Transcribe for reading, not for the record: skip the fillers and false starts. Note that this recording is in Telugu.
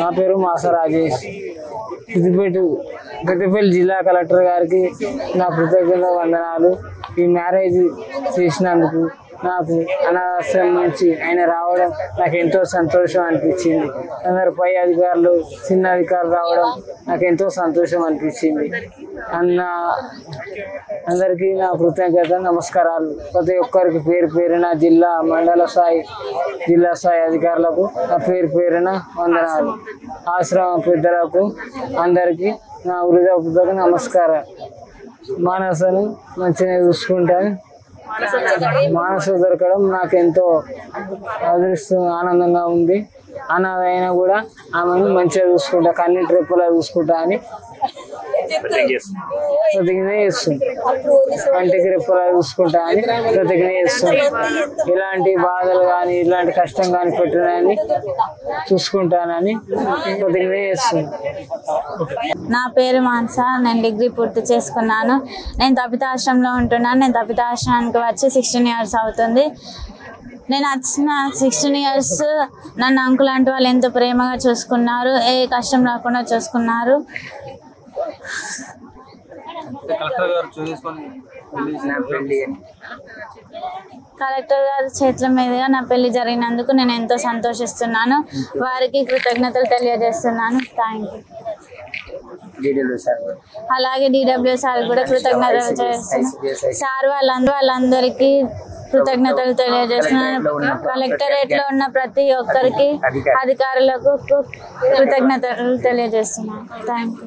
నా పేరు మాస రాజేష్. పెద్దపల్లి జిల్లా కలెక్టర్ గారికి నా కృతజ్ఞత వందనాలు. ఈ మ్యారేజ్ చేసినందుకు నాకు అనాథాశ్రమం నుంచి ఆయన రావడం నాకు ఎంతో సంతోషం అనిపించింది. అందరు పై అధికారులు చిన్న అధికారులు రావడం నాకు ఎంతో సంతోషం అనిపించింది. అందరికీ నా కృతజ్ఞత నమస్కారాలు. ప్రతి ఒక్కరికి పేరు పేరున జిల్లా మండల స్థాయి జిల్లా స్థాయి అధికారులకు నా పేరు పేరున వందనాలు. ఆశ్రమ పెద్దలకు అందరికీ నా హృదయపూర్వక నమస్కారం. మానసను మంచిగా చూసుకుంటాను. మానస దొరకడం నాకు ఎంతో ఆనందంగా ఉంది. అనాథ అయినా కూడా ఆమెను మంచిగా చూసుకుంటా, కన్నీటి రెప్పలా చూసుకుంటా అని ప్రతిజ్ఞ చేస్తుంది. కంటికి రెప్పలా చూసుకుంటా అని ప్రతిజ్ఞ చేస్తుంది. ఇలాంటి బాధలు కానీ ఇలాంటి కష్టం కానీ పెట్టినాయని చూసుకుంటానని ప్రతిజ్ఞ చేస్తుంది. నా పేరు మానస. నేను డిగ్రీ పూర్తి చేసుకున్నాను. నేను తపితాశ్రమంలో ఉంటున్నాను. నేను తపితాశ్రమానికి వచ్చి 16 years అవుతుంది. నేను వచ్చిన 16 years నన్ను అంకుల్ లాంటి వాళ్ళు ఎంతో ప్రేమగా చూసుకున్నారు. ఏ కష్టం రాకుండా చూసుకున్నారు. కలెక్టర్ గారి చేతుల మీదుగా నా పెళ్లి జరిగినందుకు నేను ఎంతో సంతోషిస్తున్నాను. వారికి కృతజ్ఞతలు తెలియజేస్తున్నాను. Thank you. అలాగే DW సార్ కూడా కృతజ్ఞతలు చేస్తున్నాను. సార్ వాళ్ళందరికీ కృతజ్ఞతలు తెలియజేస్తున్నాను. కలెక్టరేట్ లో ఉన్న ప్రతి ఒక్కరికి అధికారులకు కృతజ్ఞతలు తెలియజేస్తున్నాను. Thank you.